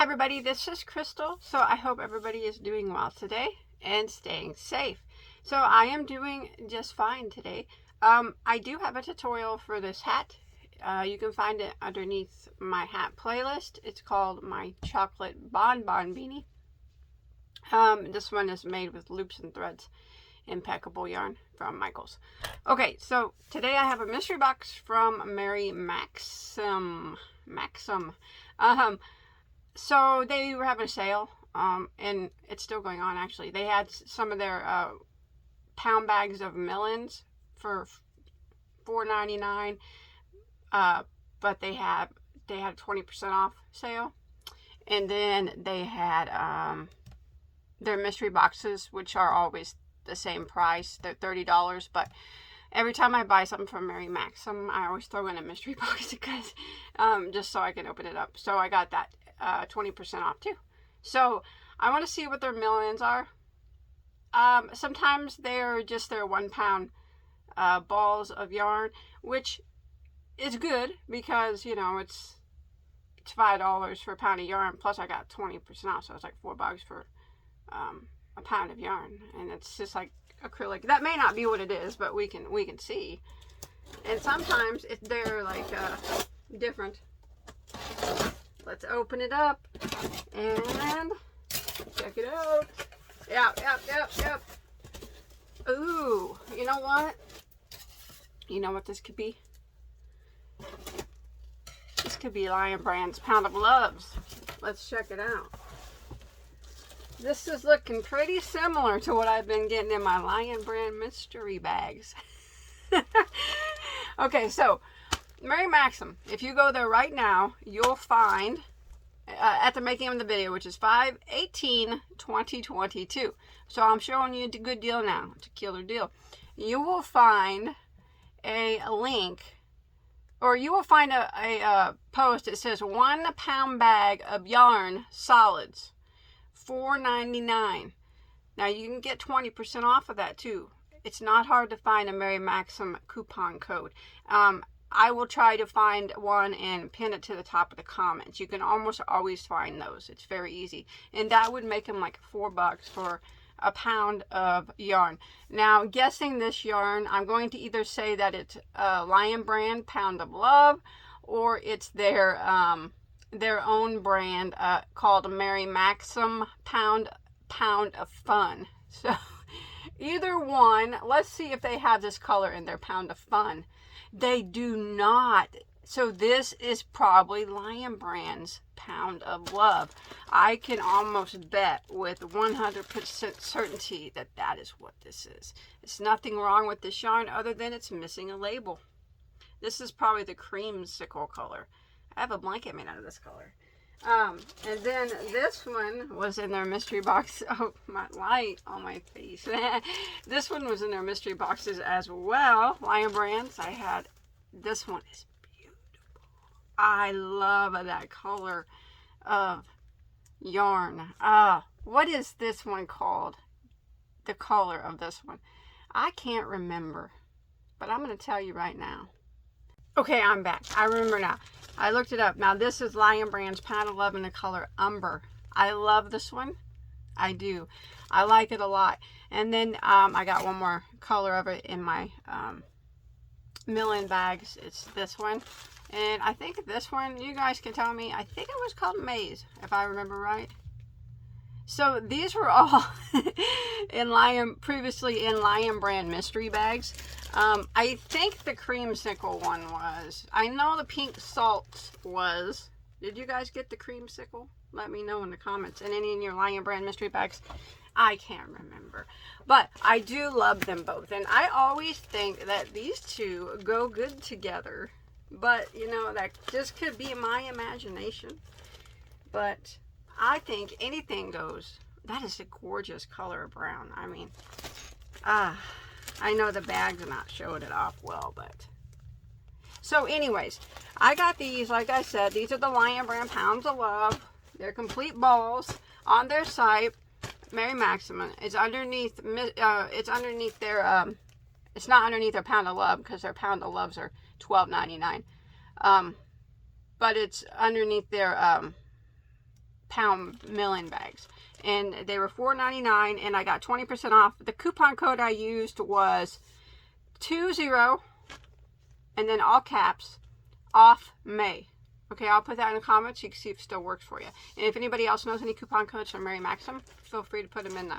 Hi everybody, this is Crystal. So I hope everybody is doing well today and staying safe. So I am doing just fine today. I do have a tutorial for this hat. You can find it underneath my hat playlist. It's called my chocolate bonbon beanie. This one is made with loops and threads. Impeccable yarn from Michaels. Okay, so today I have a mystery box from Mary Maxim. So they were having a sale, and it's still going on actually. They had some of their pound bags of melons for $4.99, but they had 20% off sale, and then they had their mystery boxes, which are always the same price. They're $30, but every time I buy something from Mary Maxim, I always throw in a mystery box because just so I can open it up. So I got that 20% off too. So I want to see what their melons are. Sometimes they're just their 1 pound balls of yarn, which is good because, you know, it's $5 for a pound of yarn, plus I got 20% off, so it's like $4 for a pound of yarn, and it's just like acrylic. That may not be what it is, but we can see. And sometimes they're like different. Let's open it up and check it out. Yep. Ooh, you know what? You know what this could be? This could be Lion Brand's Pound of Loves. Let's check it out. This is looking pretty similar to what I've been getting in my Lion Brand mystery bags. Okay, so Mary Maxim, if you go there right now, you'll find at the making of the video, which is 5/18/2022. So I'm showing you a good deal now. It's a killer deal. You will find a link, or you will find a post that says 1 pound bag of yarn solids, $4.99. Now you can get 20% off of that too. It's not hard to find a Mary Maxim coupon code. I will try to find one and pin it to the top of the comments. You can almost always find those. It's very easy. And that would make them like $4 for a pound of yarn. Now, guessing this yarn, I'm going to either say that it's Lion Brand Pound of Love, or it's their own brand called Mary Maxim Pound of Fun. So either one. Let's see if they have this color in their Pound of Fun. They do not. So this is probably Lion Brand's Pound of Love. I can almost bet with 100% certainty that that is what this is. There's nothing wrong with this yarn other than it's missing a label. This is probably the creamsicle color. I have a blanket made out of this color. And then this one was in their mystery box. Oh, my light on my face. This one was in their mystery boxes as well. Lion Brands. I had, this one is beautiful. I love that color of yarn. What is this one called? The color of this one. I can't remember, but I'm going to tell you right now. Okay, I'm back. I remember now. I looked it up. Now, this is Lion Brand's Pound of Love in the color Umber. I love this one. I do. I like it a lot. And then I got one more color of it in my million bags. It's this one. And I think this one, you guys can tell me, I think it was called Maze, if I remember right. So these were all previously in Lion Brand mystery bags. I think the creamsicle one was. I know the pink salt was. Did you guys get the creamsicle? Let me know in the comments. And any in your Lion Brand mystery bags. I can't remember. But I do love them both. And I always think that these two go good together. But, you know, that just could be my imagination. But I think anything goes. That is a gorgeous color of brown. I mean, I know the bags are not showing it off well, but. So anyways, I got these, like I said, these are the Lion Brand Pounds of Love. They're complete balls on their site. Mary Maxim. It's underneath, it's underneath their, it's not underneath their Pound of Love because their Pound of Loves are $12.99. But it's underneath their pound milling bags. And they were $4.99, and I got 20% off. The coupon code I used was 20, and then all caps, off May. Okay, I'll put that in the comments. You can see if it still works for you. And if anybody else knows any coupon codes from Mary Maxim, feel free to put them in the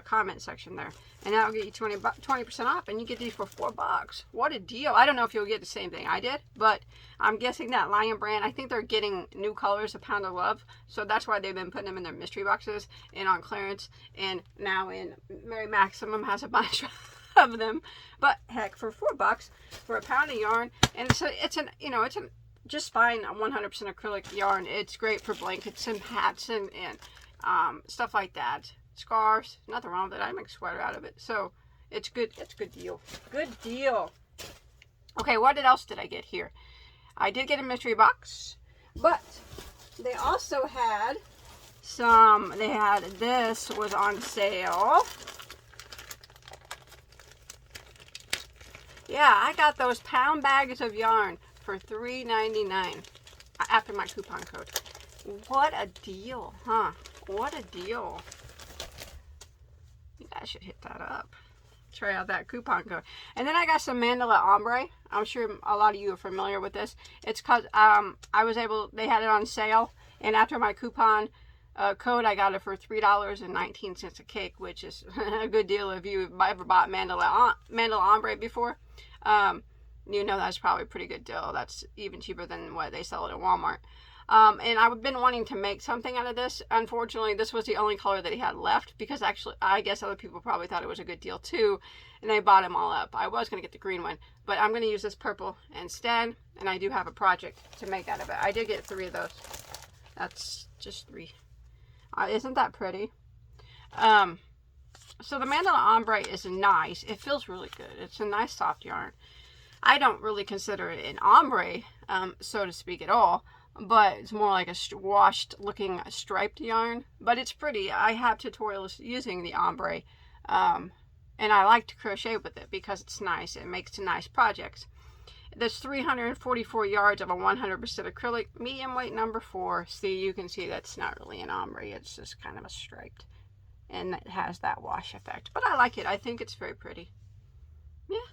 comment section there. And that'll get you 20% off, and you get these for $4. What a deal. I don't know if you'll get the same thing I did, but I'm guessing that Lion brand, I think they're getting new colors, a pound of love. So that's why they've been putting them in their mystery boxes and on clearance. And now in Mary Maximum has a bunch of them. But heck, for $4 for a pound of yarn, and it's just fine 100% acrylic yarn. It's great for blankets and hats and stuff like that. Scarves, nothing wrong with it. I make a sweater out of it. So it's good. It's a good deal. Good deal. Okay, what else did I get here? I did get a mystery box, but they also had this was on sale. Yeah, I got those pound bags of yarn for $3.99 after my coupon code. What a deal, huh? What a deal. You guys should hit that up. Try out that coupon code. And then I got some Mandala Ombre. I'm sure a lot of you are familiar with this. It's because they had it on sale. And after my coupon code, I got it for $3.19 a cake, which is a good deal. If you've ever bought Mandala Ombre before, you know that's probably a pretty good deal. That's even cheaper than what they sell it at Walmart. And I've been wanting to make something out of this. Unfortunately, this was the only color that he had left, because actually, I guess other people probably thought it was a good deal too, and they bought them all up. I was going to get the green one, but I'm going to use this purple instead, and I do have a project to make out of it. I did get 3 of those. That's just 3. Isn't that pretty? So the Mandala Ombre is nice. It feels really good. It's a nice soft yarn. I don't really consider it an ombre, so to speak, at all. But it's more like a washed looking striped yarn. But it's pretty. I have tutorials using the ombre. And I like to crochet with it because it's nice. It makes nice projects. There's 344 yards of a 100% acrylic, medium weight number 4. See, you can see that's not really an ombre. It's just kind of a striped. And it has that wash effect. But I like it. I think it's very pretty. Yeah.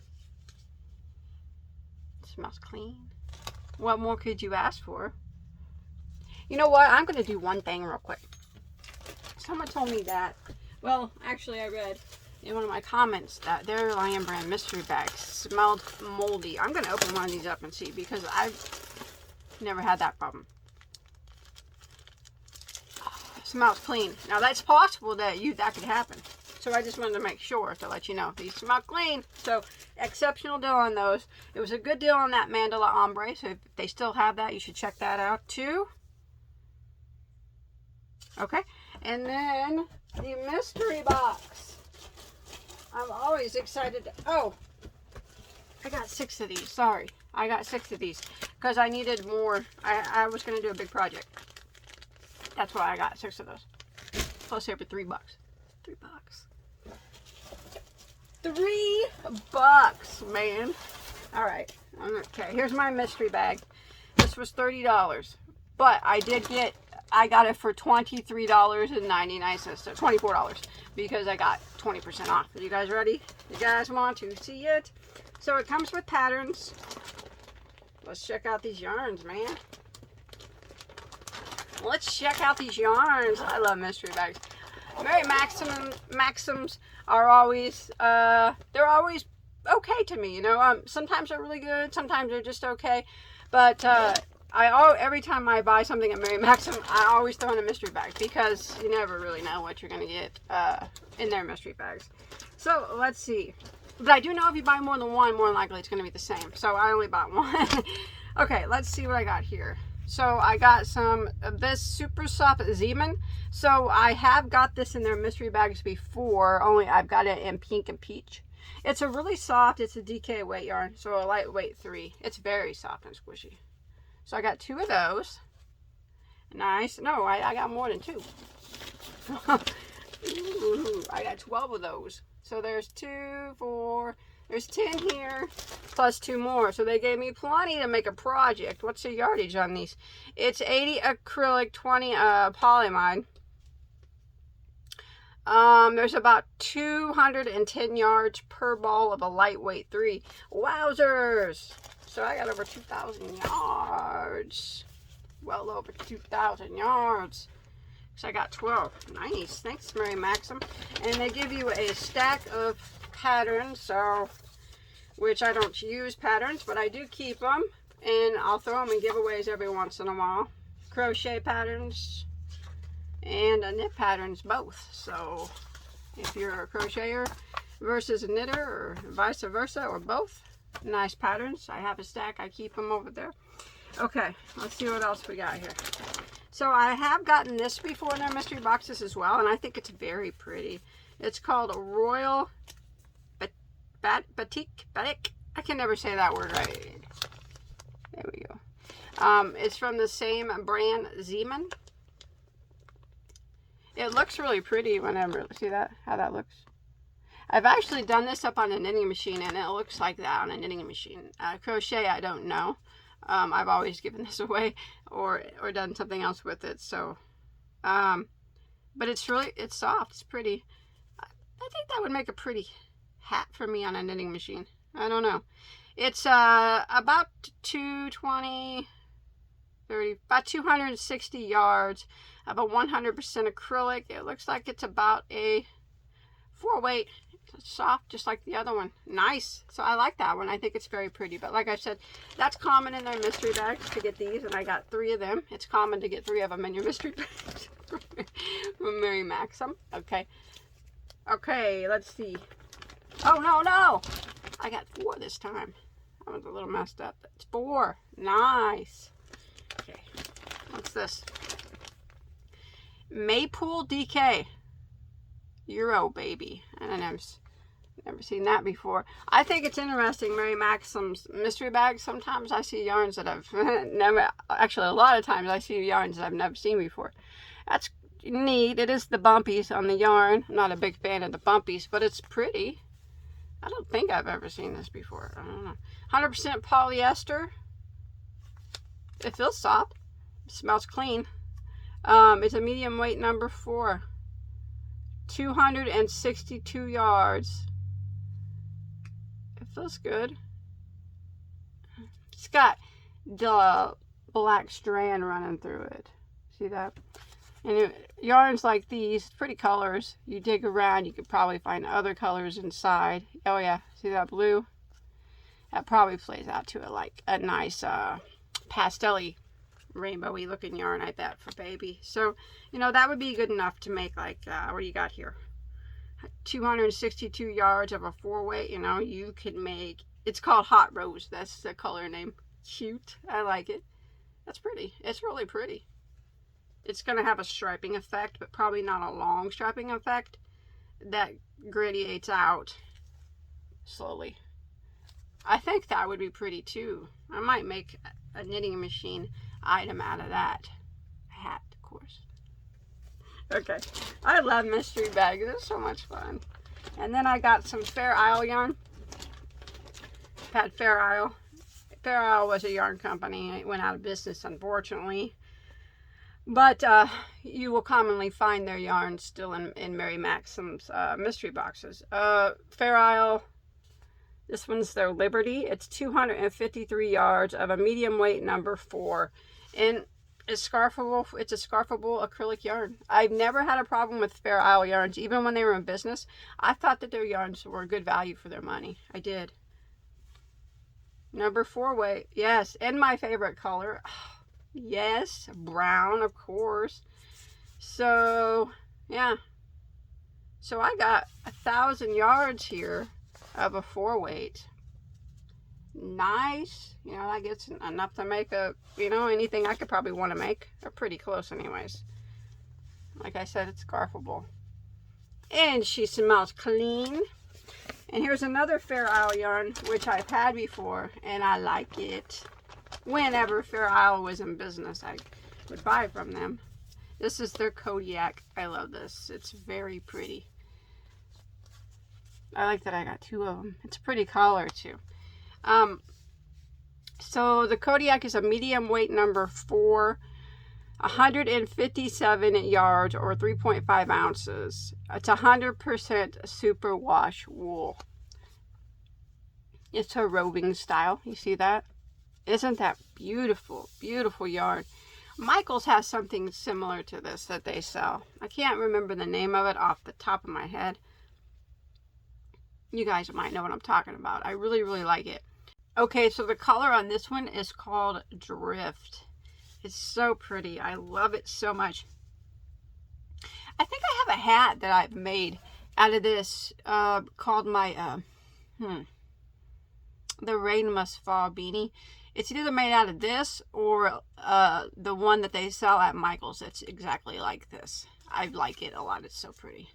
It smells clean. What more could you ask for? You know what? I'm going to do one thing real quick. Someone told me that. Well, actually, I read in one of my comments that their Lion brand mystery bags smelled moldy. I'm going to open one of these up and see, because I've never had that problem. It smells clean. Now, that's possible that could happen. So I just wanted to make sure to let you know. These smell clean. So, exceptional deal on those. It was a good deal on that Mandala Ombre. So if they still have that, you should check that out too. Okay. And then the mystery box. I'm always excited. Oh, I got 6 of these. Sorry. I got 6 of these because I needed more. I was going to do a big project. That's why I got 6 of those. Plus here for $3. $3. $3, man. All right. Okay. Here's my mystery bag. This was $30, but I got it for $23.99, so $24, because I got 20% off. Are you guys ready? You guys want to see it? So it comes with patterns. Let's check out these yarns, man. Let's check out these yarns. I love mystery bags. Mary Maxims are always, they're always okay to me, you know. Sometimes they're really good, sometimes they're just okay, but every time I buy something at Mary Maxim, I always throw in a mystery bag, because you never really know what you're going to get in their mystery bags. So let's see. But I do know if you buy more than one, more than likely it's going to be the same. So I only bought one. Okay, let's see what I got here. So I got some of this super soft Zeman. So I have got this in their mystery bags before, only I've got it in pink and peach. It's a really soft, it's a DK weight yarn, so a lightweight 3. It's very soft and squishy. So I got 2 of those. Nice. No, I got more than 2. Ooh, I got 12 of those. So there's 2, 4, There's 10 here, plus 2 more. So they gave me plenty to make a project. What's the yardage on these? It's 80 acrylic, 20 polyamide. There's about 210 yards per ball of a lightweight 3. Wowzers! So I got over 2,000 yards. Well over 2,000 yards. So I got 12. Nice. Thanks, Mary Maxim. And they give you a stack of patterns, so, which I don't use patterns, but I do keep them, and I'll throw them in giveaways every once in a while. Crochet patterns and knit patterns both. So if you're a crocheter versus a knitter, or vice versa, or both, nice patterns. I have a stack. I keep them over there. Okay, let's see what else we got here. So I have gotten this before in their mystery boxes as well, and I think it's very pretty. It's called Royal Batik. I can never say that word right. There we go. It's from the same brand, Zeman. It looks really pretty whenever, see that, how that looks? I've actually done this up on a knitting machine, and it looks like that on a knitting machine. Crochet, I don't know. I've always given this away or done something else with it. So, but it's soft. It's pretty. I think that would make a pretty hat for me on a knitting machine. I don't know. It's about 220, 30, about 260 yards of a 100% acrylic. It looks like it's about a 4-weight. It's soft, just like the other one. Nice. So I like that one. I think it's very pretty. But like I said, that's common in their mystery bags to get these, and I got 3 of them. It's common to get 3 of them in your mystery bags from Mary Maxim. Okay. Okay, let's see. Oh, no. I got 4 this time. I was a little messed up. It's 4. Nice. Okay. What's this? Maypool DK. Euro baby. I don't know. Never seen that before. I think it's interesting, Mary Maxim's mystery bags. Sometimes I see yarns that I've never, actually a lot of times I see yarns that I've never seen before. That's neat. It is the bumpies on the yarn. I'm not a big fan of the bumpies, but it's pretty. I don't think I've ever seen this before. I don't know. 100% polyester. It feels soft. It smells clean. It's a medium weight number 4. 262 yards. It feels good. It's got the black strand running through it. See that? And yarns like these, pretty colors. You dig around, you could probably find other colors inside. Oh yeah, see that blue? That probably plays out to a nice pastel-y, rainbowy looking yarn, I bet, for baby. So, you know, that would be good enough to make like, what do you got here? 262 yards of a 4-weight. You know, you could make, it's called Hot Rose. That's the color name. Cute. I like it. That's pretty. It's really pretty. It's going to have a striping effect, but probably not a long striping effect that gradiates out slowly. I think that would be pretty too. I might make a knitting machine item out of that. A hat, of course. Okay. I love mystery bags. They're so much fun. And then I got some Fair Isle yarn. I've had Fair Isle. Fair Isle was a yarn company. It went out of business, unfortunately. But you will commonly find their yarns still in Mary Maxim's mystery boxes. Fair Isle, this one's their Liberty. It's 253 yards of a medium weight number 4. And it's scarfable. It's a scarfable acrylic yarn. I've never had a problem with Fair Isle yarns, even when they were in business. I thought that their yarns were good value for their money. I did. Number 4 weight. Yes, and my favorite color. Yes, brown, of course. So, yeah. So I got 1,000 yards here of a 4-weight. Nice. You know, that gets enough to make a, you know, anything I could probably want to make. They're pretty close anyways. Like I said, it's scarfable. And she smells clean. And here's another Fair Isle yarn, which I've had before, and I like it. Whenever Fair Isle was in business, I would buy from them. This is their Kodiak. I love this. It's very pretty. I like that I got 2 of them. It's a pretty color too. So the Kodiak is a medium weight number 4, 157 yards or 3.5 ounces. It's 100% superwash wool. It's a roving style. You see that? Isn't that beautiful? Beautiful yarn. Michaels has something similar to this that they sell. I can't remember the name of it off the top of my head. You guys might know what I'm talking about. I really, really like it. Okay, so the color on this one is called Drift. It's so pretty. I love it so much. I think I have a hat that I've made out of this called my the Rain Must Fall beanie. It's either made out of this or the one that they sell at Michael's. It's exactly like this. I like it a lot. It's so pretty.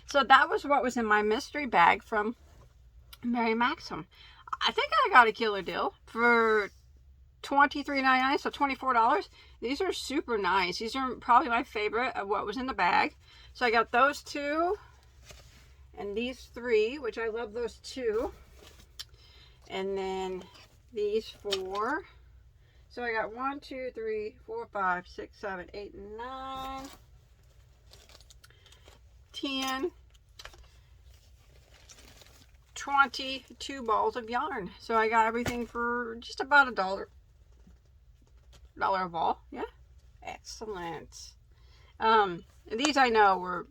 So that was what was in my mystery bag from Mary Maxim. I think I got a killer deal for $23.99, so $24. These are super nice. These are probably my favorite of what was in the bag. So I got those 2 and these 3, which I love those 2. And then these 4. So I got 1, 2, 3, 4, 5, 6, 7, 8, 9, 10, 22 balls of yarn. So I got everything for just about $1 a ball. Yeah, excellent. These I know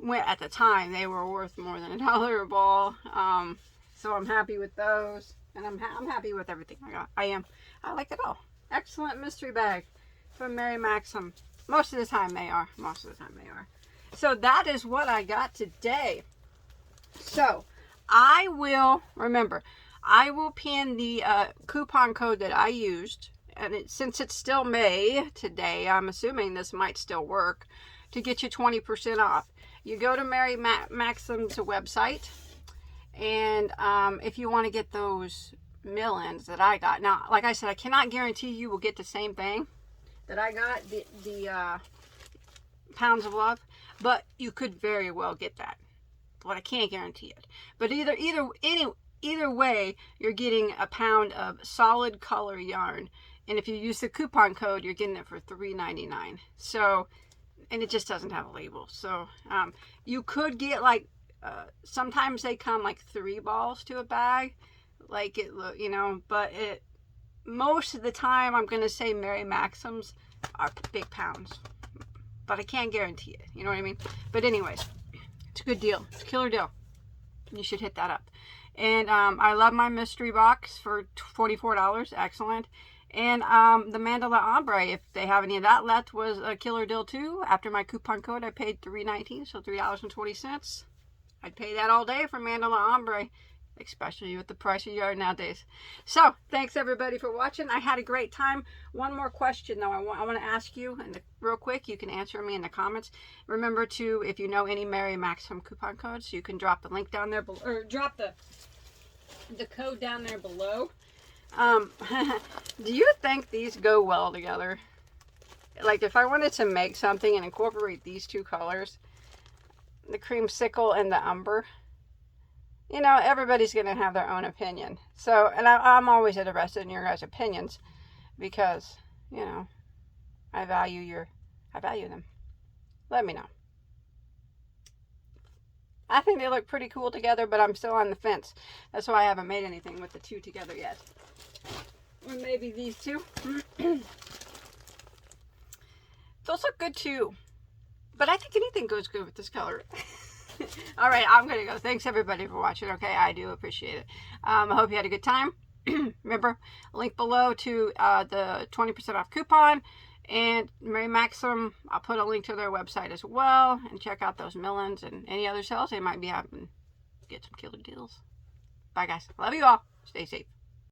went at the time they were worth more than $1 a ball. So I'm happy with those, and I'm happy with everything I got. I like it all. Excellent mystery bag from Mary Maxim. Most of the time they are. Most of the time they are. So that is what I got today. So I will pin the coupon code that I used, and since it's still May today, I'm assuming this might still work, to get you 20% off. You go to Mary Maxim's website, and if you want to get those mill-ends that I got. Now, like I said, I cannot guarantee you will get the same thing that I got, the Pounds of Love, but you could very well get that. But I can't guarantee it. But either way, you're getting a pound of solid color yarn, and if you use the coupon code, you're getting it for $3.99. So, and it just doesn't have a label. So you could get like sometimes they come like 3 balls to a bag, like it look, but most of the time I'm gonna say Mary Maxim's are big pounds, but I can't guarantee it. You know what I mean? But anyways. It's a good deal. It's a killer deal. You should hit that up. And I love my mystery box for $44. Excellent. And the Mandala Ombre, if they have any of that left, was a killer deal too. After my coupon code, I paid $3.19, so $3.20. I'd pay that all day for Mandala Ombre, especially with the price of yarn nowadays. So, thanks everybody for watching. I had a great time. One more question though I want to ask you, and real quick, you can answer me in the comments. Remember to, if you know any Mary Maxim coupon codes, you can drop the link down there below, or drop the code down there below. Do you think these go well together? Like if I wanted to make something and incorporate these 2 colors, the creamsicle and the umber, everybody's going to have their own opinion. So, and I'm always interested in your guys' opinions because, I value them. Let me know. I think they look pretty cool together, but I'm still on the fence. That's why I haven't made anything with the 2 together yet. Or maybe these 2. Those look good too. But I think anything goes good with this color. All right, I'm going to go. Thanks, everybody, for watching, okay? I do appreciate it. I hope you had a good time. Remember, link below to the 20% off coupon. And Mary Maxim, I'll put a link to their website as well. And check out those Millens and any other sales they might be having. Get some killer deals. Bye, guys. Love you all. Stay safe.